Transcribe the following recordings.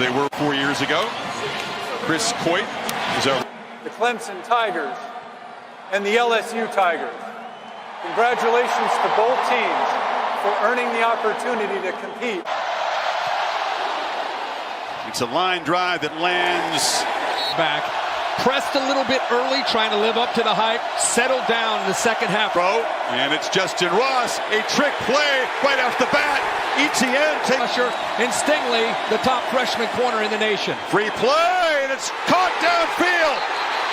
they were 4 years ago. Chris Coit is our... The Clemson Tigers and the LSU Tigers. Congratulations to both teams for earning the opportunity to compete. It's a line drive that lands back. Pressed a little bit early, trying to live up to the hype. Settled down in the second half. And it's Justin Ross. A trick play right off the bat. ETN takes pressure. And Stingley, the top freshman corner in the nation. Free play, and it's caught downfield.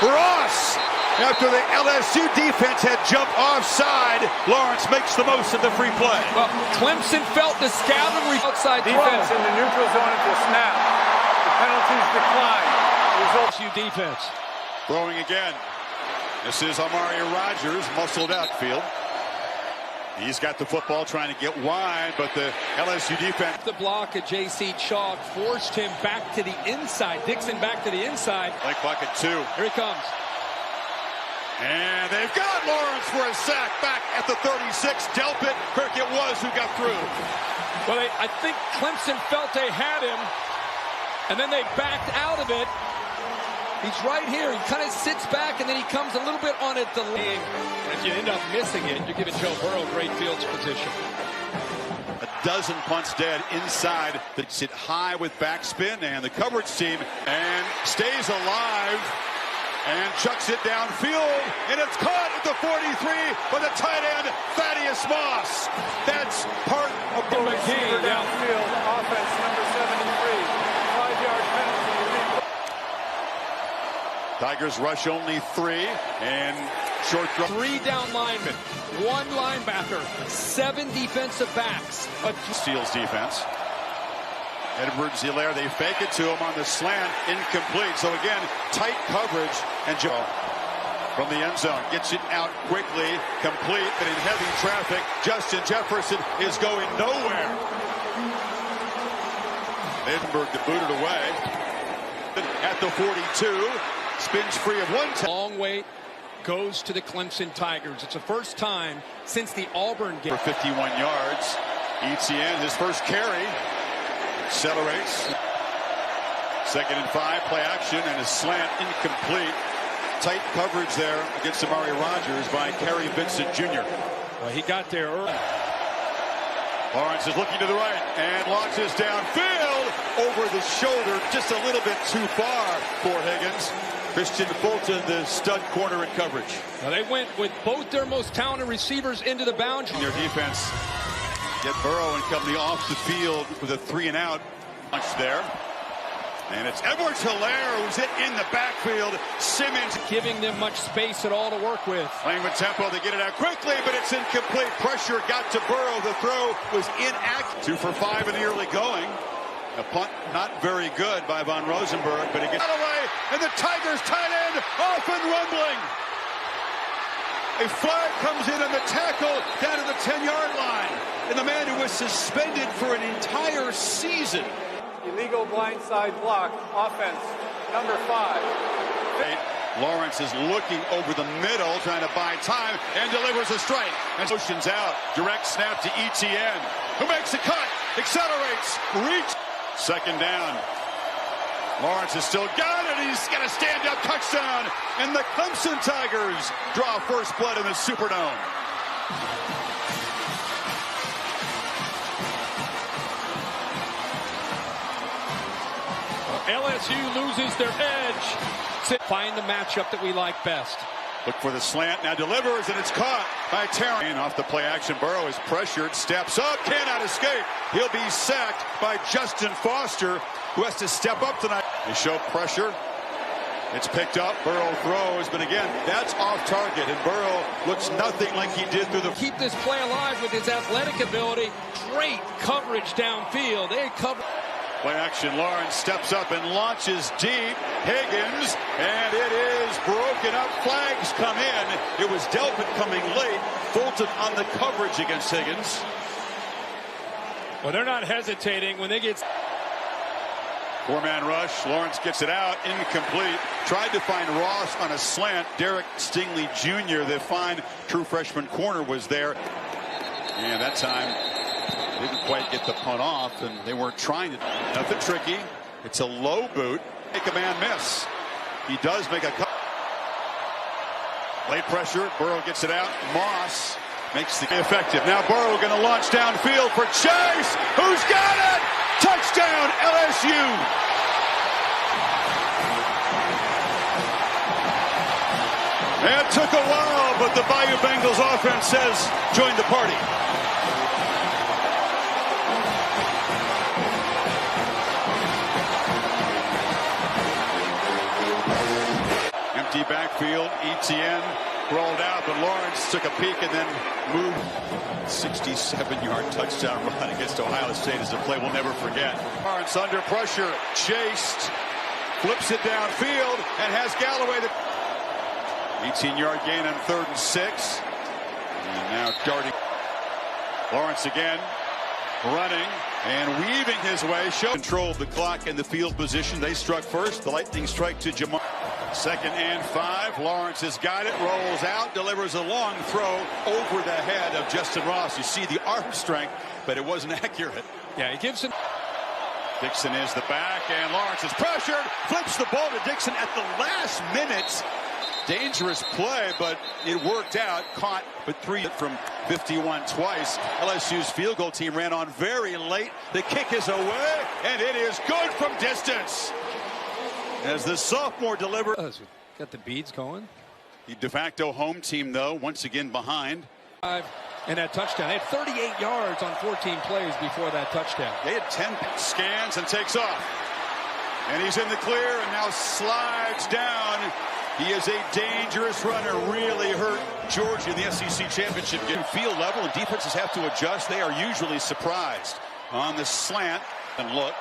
Ross, after the LSU defense had jumped offside, Lawrence makes the most of the free play. Well, Clemson felt the scouting outside defense throw. In the neutral zone at the snap. The penalties decline. Results you defense. Throwing again. This is Amari Rogers, muscled outfield. He's got the football trying to get wide, but the LSU defense. The block of J.C. Chalk forced him back to the inside. Dixon back to the inside. Like bucket two. Here he comes. And they've got Lawrence for a sack back at the 36. Delpit, Kirk it was who got through. Well, I think Clemson felt they had him, and then they backed out of it. He's right here. He kind of sits back, and then he comes a little bit on a delay. If you end up missing it, you're giving Joe Burrow great field position. A dozen punts dead inside that sit high with backspin, and the coverage team and stays alive and chucks it downfield, and it's caught at the 43 by the tight end Thaddeus Moss. That's part of the receiver downfield offense, number 73. 5-yard penalty. Tigers rush only 3 and short throw. 3 down linemen, 1 linebacker, 7 defensive backs. Steals defense. Edwards-Hilaire, they fake it to him on the slant, incomplete. So again, tight coverage, and Joe from the end zone gets it out quickly, complete, but in heavy traffic, Justin Jefferson is going nowhere. Edinburgh to boot it away at the 42. Spins free of 1. Long wait goes to the Clemson Tigers. It's the first time since the Auburn game. For 51 yards. ETN, his first carry. Accelerates. 2nd and 5, play action, and a slant incomplete. Tight coverage there against Amari Rogers by Kerry Vincent Jr. Well, he got there early. Lawrence is looking to the right and launches downfield over the shoulder, just a little bit too far for Higgins. Christian Fulton, the stud corner in coverage. Now they went with both their most talented receivers into the boundary. Their defense get Burrow and company off the field with a 3-and-out punch there. And it's Edwards-Hilaire who's hit in the backfield. Simmons giving them much space at all to work with. Playing with tempo, they get it out quickly, but it's incomplete. Pressure got to Burrow. The throw was inactive. 2 for 5 in the early going. A punt not very good by Von Rosenberg, but it gets out of the way, and the Tigers tight end off and rumbling. A flag comes in on the tackle down to the 10-yard line. And the man who was suspended for an entire season. Illegal blindside block, offense, number 5. Lawrence is looking over the middle, trying to buy time, and delivers a strike. And motions out, direct snap to ETN, who makes a cut, accelerates, reach. 2nd down. Lawrence has still got it. He's got a stand-up touchdown. And the Clemson Tigers draw first blood in the Superdome. LSU loses their edge. Find the matchup that we like best. Look for the slant, now delivers, and it's caught by Terry. Off the play action, Burrow is pressured, steps up, cannot escape. He'll be sacked by Justin Foster, who has to step up tonight. They show pressure. It's picked up, Burrow throws, but again, that's off target, and Burrow looks nothing like he did through the... Keep this play alive with his athletic ability. Great coverage downfield. They cover... Play action, Lawrence steps up and launches deep. Higgins, and it is broken up. Flags come in. It was Delpit coming late. Fulton on the coverage against Higgins. Well, they're not hesitating when they get... 4-man rush. Lawrence gets it out. Incomplete. Tried to find Ross on a slant. Derek Stingley Jr., the fine true freshman corner, was there. And that time... didn't quite get the punt off, and they weren't trying to. Nothing tricky. It's a low boot. Make a man miss. He does make a cut. Late pressure. Burrow gets it out. Moss makes the effective. Now Burrow going to launch downfield for Chase. Who's got it? Touchdown LSU. It took a while, but the Bayou Bengals offense says join the party. Empty backfield. Etienne rolled out, but Lawrence took a peek and then moved. 67-yard touchdown run against Ohio State is a play we'll never forget. Lawrence under pressure, chased, flips it downfield, and has Galloway. 18-yard gain on 3rd and 6. And now darting. Lawrence again, running and weaving his way. Controlled the clock and the field position. They struck first. The lightning strike to Jamar. 2nd and 5. Lawrence has got it, rolls out, delivers a long throw over the head of Justin Ross. You see the arm strength, but it wasn't accurate. Yeah, he gives him. Dixon is the back, and Lawrence is pressured. Flips the ball to Dixon at the last minute. Dangerous play, but it worked out. Caught, but 3 from 51 twice. LSU's field goal team ran on very late. The kick is away, and it is good from distance. As the sophomore delivers. Got the beads going. The de facto home team, though, once again behind. And that touchdown. They had 38 yards on 14 plays before that touchdown. They had 10 scans and takes off. And he's in the clear and now slides down. He is a dangerous runner. Really hurt Georgia in the SEC championship game. Field level and defenses have to adjust. They are usually surprised on the slant. And look,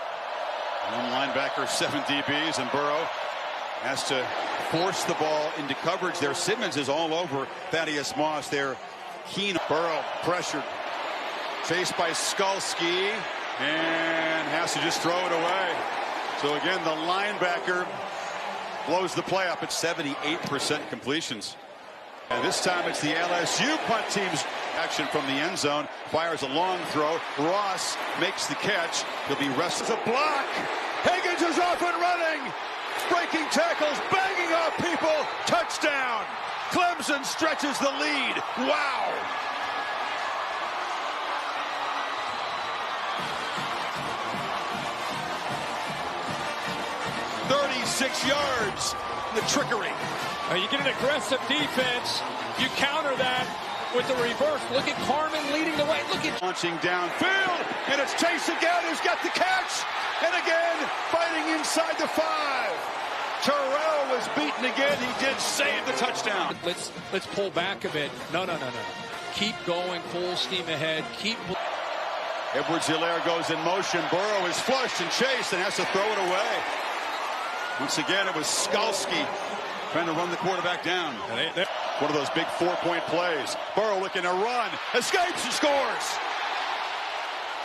one linebacker, 7 DBs, and Burrow has to force the ball into coverage there. Simmons is all over Thaddeus Moss there. Keen. Burrow pressured. Chased by Skalski and has to just throw it away. So again, the linebacker blows the play up at 78% completions. And this time it's the LSU punt team's action from the end zone. Fires a long throw. Ross makes the catch. He'll be wrestled. A block. Higgins is off and running. Breaking tackles, banging off people. Touchdown. Clemson stretches the lead. Wow. .36 yards. The trickery. You get an aggressive defense. You counter that with the reverse. Look at Carmen leading the way. Look at launching downfield, and it's Chase again who's got the catch, and again fighting inside the 5. Terrell was beaten again. He did save the touchdown. Let's pull back a bit. No. Keep going, full steam ahead. Edwards-Helaire goes in motion. Burrow is flushed and chased and has to throw it away. Once again, it was Skalski trying to run the quarterback down. One of those big 4-point plays. Burrow looking to run, escapes and scores.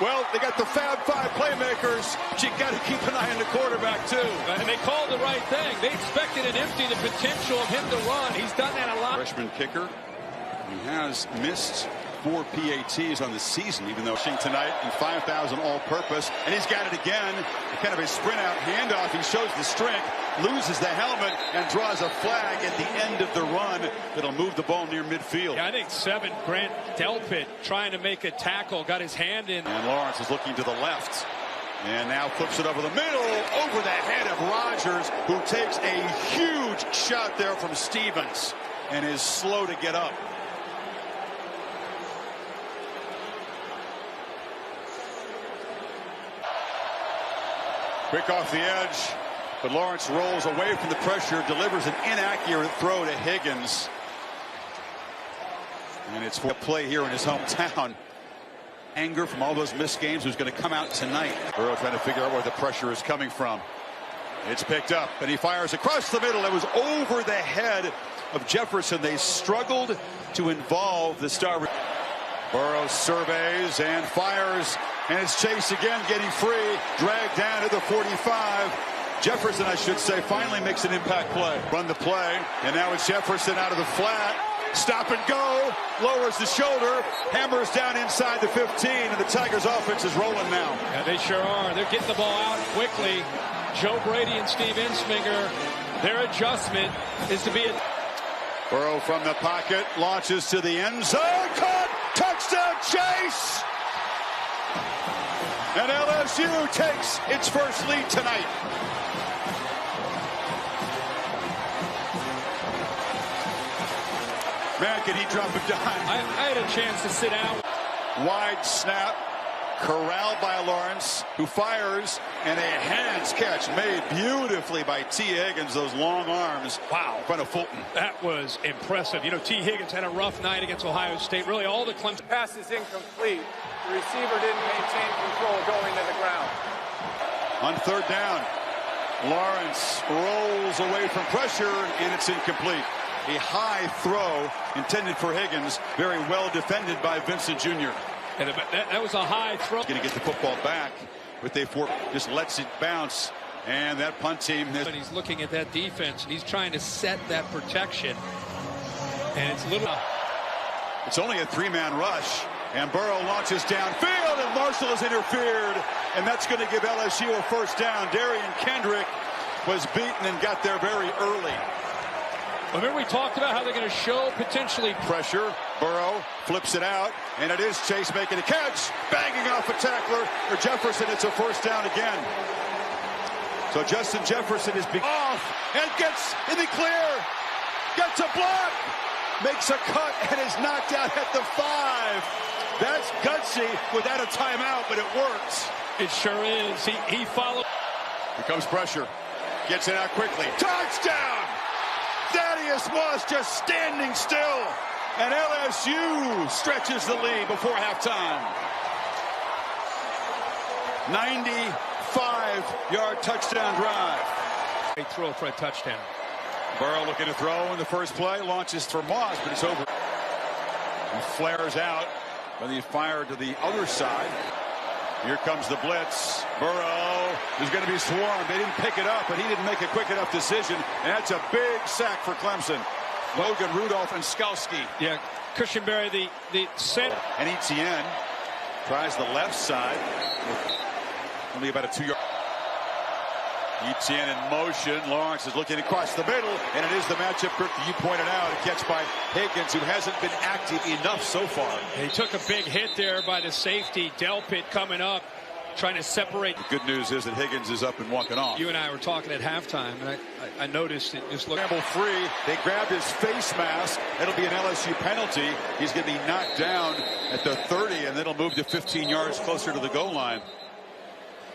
Well, they got the Fab 5 playmakers, but you got to keep an eye on the quarterback, too. And they called the right thing. They expected an empty, the potential of him to run. He's done that a lot. Freshman kicker, who has missed 4 PATs on the season, even though tonight in 5,000 all-purpose, and he's got it again. Kind of a sprint-out handoff. He shows the strength, loses the helmet, and draws a flag at the end of the run that'll move the ball near midfield. Yeah, I think 7, Grant Delpit, trying to make a tackle, got his hand in. And Lawrence is looking to the left, and now flips it over the middle, over the head of Rogers, who takes a huge shot there from Stevens, and is slow to get up. Quick off the edge, but Lawrence rolls away from the pressure, delivers an inaccurate throw to Higgins. And it's for a play here in his hometown. Anger from all those missed games was going to come out tonight. Burrow trying to figure out where the pressure is coming from. It's picked up, and he fires across the middle. It was over the head of Jefferson. They struggled to involve the star. Burrow surveys and fires, and it's Chase again getting free, dragged down to the 45. Jefferson, I should say, finally makes an impact play. Run the play, and now it's Jefferson out of the flat. Stop and go, lowers the shoulder, hammers down inside the 15, and the Tigers offense is rolling now. Yeah, they sure are. They're getting the ball out quickly. Joe Brady and Steve Insminger, their adjustment is to be a... Burrow from the pocket, launches to the end zone, caught, touchdown Chase! And LSU takes its first lead tonight. Man, can he drop a dime? I had a chance to sit down. Wide snap, corralled by Lawrence, who fires, and a hands catch made beautifully by T. Higgins, those long arms. Wow. In front of Fulton. That was impressive. You know, T. Higgins had a rough night against Ohio State. Really, all the Clemson... Pass is incomplete. The receiver didn't maintain control going to the ground. On third down, Lawrence rolls away from pressure, and it's incomplete. A high throw intended for Higgins, very well defended by Vincent Jr. And that was a high throw. He's going to get the football back, but they just lets it bounce. And that punt team... And he's looking at that defense, and he's trying to set that protection. And it's a little... It's only a three-man rush. And Burrow launches downfield, and Marshall has interfered. And that's going to give LSU a first down. Darian Kendrick was beaten and got there very early. Remember, we talked about how they're going to show potentially pressure. Burrow flips it out, and it is Chase making a catch, banging off a tackler for Jefferson. It's a first down again. So Justin Jefferson is off and gets in the clear, gets a block, makes a cut, and is knocked out at the 5. That's gutsy without a timeout, but it works. It sure is. He followed. Here comes pressure. Gets it out quickly. Touchdown! Thaddeus Moss just standing still. And LSU stretches the lead before halftime. 95-yard touchdown drive. A throw for a touchdown. Burrow looking to throw in the first play. Launches for Moss, but it's over. He flares out. But he fired to the other side. Here comes the blitz. Burrow is going to be swarmed. They didn't pick it up, but he didn't make a quick enough decision. And that's a big sack for Clemson. Logan Rudolph and Skalski. Yeah, Cushenberry, the center. And Etienne tries the left side. Only about a 2-yard. Etienne in motion. Lawrence is looking across the middle, and it is the matchup, Kirk, that you pointed out. A catch by Higgins, who hasn't been active enough so far. He took a big hit there by the safety. Delpit coming up, trying to separate. The good news is that Higgins is up and walking off. You and I were talking at halftime, and I noticed it just looked... Scramble free. They grabbed his face mask. It'll be an LSU penalty. He's going to be knocked down at the 30, and then it'll move to 15 yards closer to the goal line.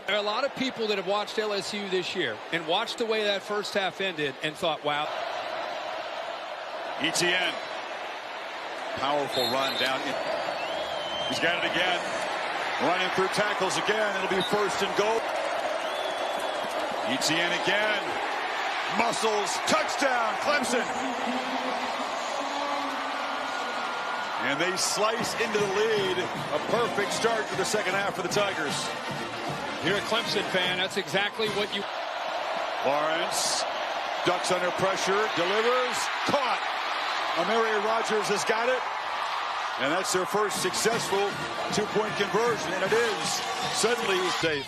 There are a lot of people that have watched LSU this year and watched the way that first half ended and thought, wow. Etienne. Powerful run down. He's got it again. Running through tackles again. It'll be first and goal. Etienne again. Muscles. Touchdown, Clemson. And they slice into the lead. A perfect start for the second half for the Tigers. You're a Clemson fan. That's exactly what you... Lawrence ducks under pressure, delivers, caught. Amari Rogers has got it. And that's their first successful two-point conversion, and it is. Suddenly, they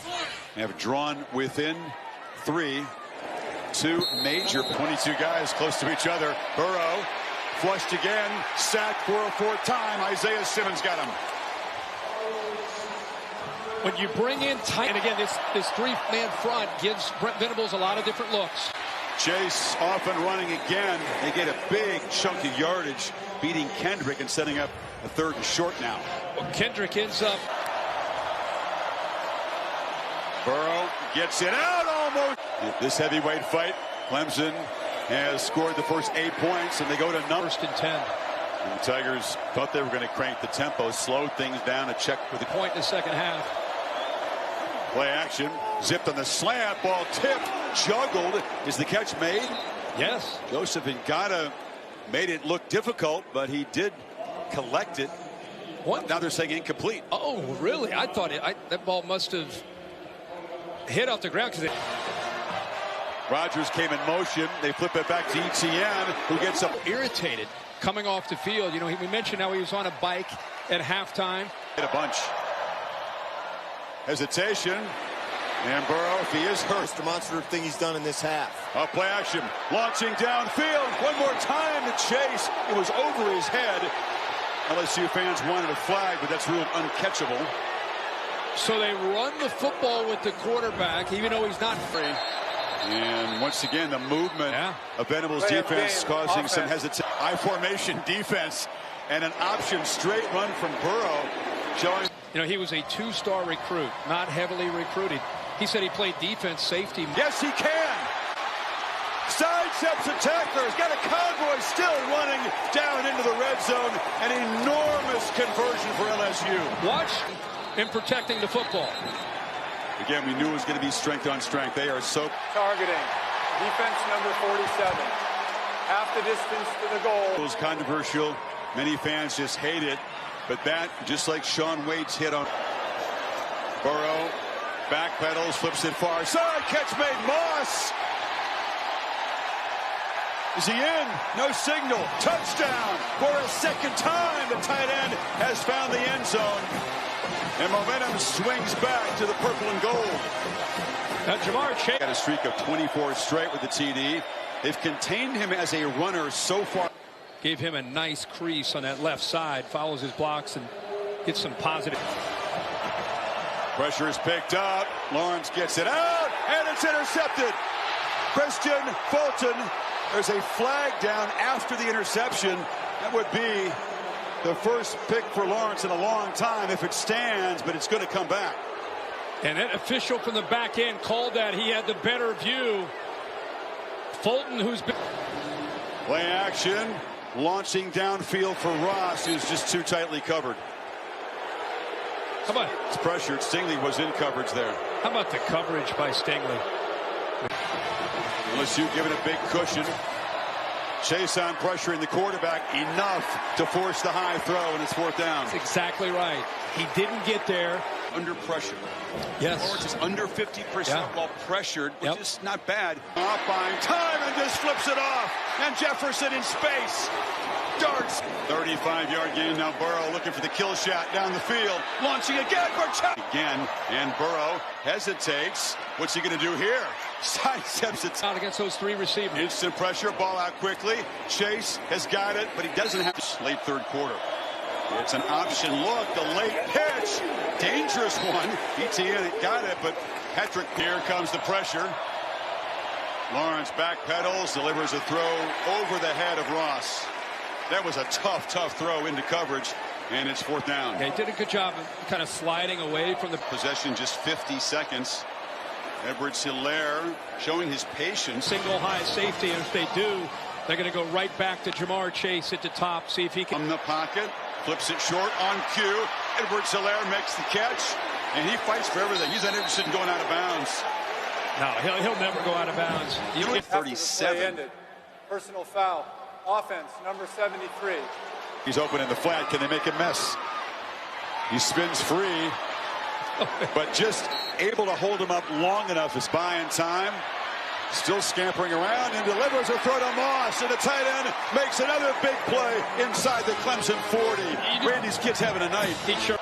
have drawn within 3. 2 major 22 guys close to each other. Burrow flushed again, sacked for a 4th time. Isaiah Simmons got him. When you bring in tight, and again, this 3-man front gives Brent Venables a lot of different looks. Chase off and running again. They get a big chunk of yardage, beating Kendrick and setting up a 3rd and short now. Well, Kendrick ends up. Burrow gets it out almost. This heavyweight fight, Clemson has scored the first 8 points, and they go to numbers. 1st and 10. And the Tigers thought they were going to crank the tempo, slow things down, and check for the point in the second half. Play action, zipped on the slant, ball tipped, juggled. Is the catch made? Yes. Joseph Ngata made it look difficult, but he did collect it. What? Now they're saying incomplete. Oh, really? I thought that ball must have hit off the ground because Rogers came in motion. They flip it back to Etienne, who gets up. Irritated coming off the field. You know, we mentioned how he was on a bike at halftime. Hit a bunch. Hesitation. And Burrow, if he is hurt. Most demonstrative thing he's done in this half. Up play action, launching downfield. One more time to Chase. It was over his head. LSU fans wanted a flag, but that's ruled uncatchable. So they run the football with the quarterback, even though he's not free. And once again, the movement of Venables' defense causing some hesitation. High formation defense and an option straight run from Burrow showing. You know, he was a two-star recruit, not heavily recruited. He said he played defense, safety. Yes, he can. Sidesteps a tackler. He's got a Cowboy still running down into the red zone. An enormous conversion for LSU. Watch in protecting the football. Again, we knew it was going to be strength on strength. They are so. Targeting. Defense number 47. Half the distance to the goal. It was controversial. Many fans just hate it. But that, just like Shaun Wade's hit on Burrow, backpedals, flips it far side, catch made. Moss. Is he in? No signal. Touchdown for a second time. The tight end has found the end zone. And momentum swings back to the purple and gold. Now Jamar Chase Got a streak of 24 straight with the TD. They've contained him as a runner so far. gave him a nice crease on that left side, follows his blocks and gets some positive. Pressure is picked up. Lawrence gets it out, and it's intercepted. Christian Fulton. There's a flag down after the interception. That would be the first pick for Lawrence in a long time if it stands, but it's going to come back. And that official from the back end called that. He had the better view. Fulton, who's been... Play action. Launching downfield for Ross, who's just too tightly covered. How about... It's pressured. Stingley was in coverage there. How about the coverage by Stingley? LSU giving a big cushion. Chase on pressuring the quarterback enough to force the high throw, and it's fourth down. That's exactly right. He didn't get there. Under pressure. Yes. Lawrence is under 50% while pressured, which is not bad. Off buying time and just flips it off. And Jefferson in space. Darts. 35-yard gain now. Burrow looking for the kill shot down the field. Launching again for again. And Burrow hesitates. What's he going to do here? Sidesteps it. Out against those three receivers. Instant pressure. Ball out quickly. Chase has got it, but he doesn't have this late third quarter. It's an option look. The late pitch. Dangerous one. ETN got it, but Patrick, here comes the pressure. Lawrence backpedals, delivers a throw over the head of Ross. That was a tough throw into coverage, and it's fourth down. Yeah, he did a good job of kind of sliding away from the possession. Just 50 seconds. Edwards-Helaire showing his patience. Single high safety, and if they do, they're going to go right back to Jamar Chase at the top, see if he can. From the pocket, flips it short on cue. Edwards-Helaire makes the catch, and he fights for everything. He's not interested in going out of bounds. No, he'll never go out of bounds. You get 37. Personal foul. Offense, number 73. He's open in the flat. Can they make a mess? He spins free, but just able to hold him up long enough is buying time. Still scampering around and delivers a throw to Moss, and the tight end makes another big play inside the Clemson 40. Randy's kid's having a night. He sure.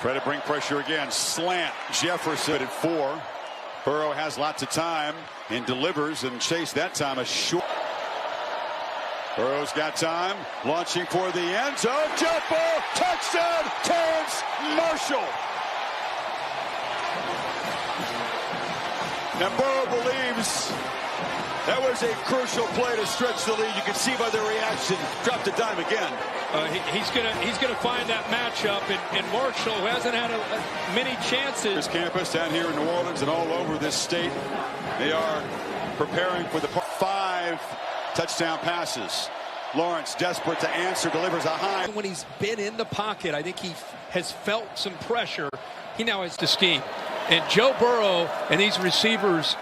Try to bring pressure again. Slant. Jefferson at 4. Burrow has lots of time and delivers, and Chase that time a short. Burrow's got time. Launching for the end zone. Jump ball. Touchdown. Terrence Marshall. And Burrow believes that was a crucial play to stretch the lead. You can see by the reaction. Dropped a dime again. He's gonna find that matchup, and Marshall, who hasn't had many chances. This campus down here in New Orleans and all over this state, they are preparing for the 5 touchdown passes. Lawrence, desperate to answer, delivers a high. When he's been in the pocket, I think he has felt some pressure. He now has to scheme. And Joe Burrow and these receivers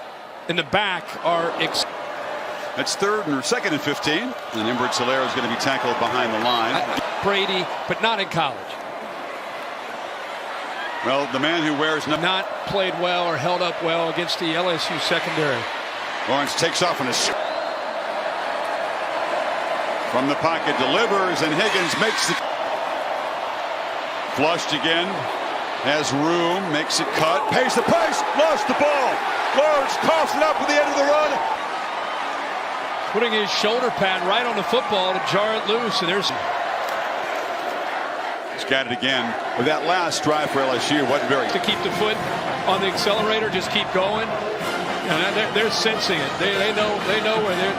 in the back are... That's second and 15. And Edwards-Helaire is going to be tackled behind the line. Brady, but not in college. Well, the man who wears... Not played well or held up well against the LSU secondary. Lawrence takes off on a... From the pocket, delivers, and Higgins makes the... Flushed again. Has room, makes it cut, pays the price, lost the ball. Lawrence coughs it up at the end of the run. Putting his shoulder pad right on the football to jar it loose, and there's... He's got it again. With that last drive for LSU, wasn't very... To keep the foot on the accelerator, just keep going. And they're sensing it. They know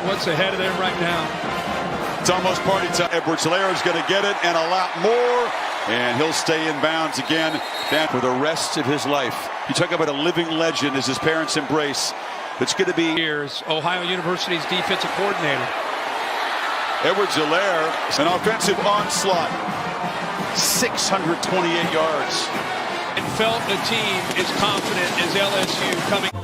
what's ahead of them right now. It's almost party time. Edwards-Helaire is going to get it and a lot more. And he'll stay in bounds again for the rest of his life. You talk about a living legend as his parents embrace. It's going to be years. Ohio University's defensive coordinator. Edwards-Helaire, an offensive onslaught. 628 yards. And felt the team is confident as LSU coming.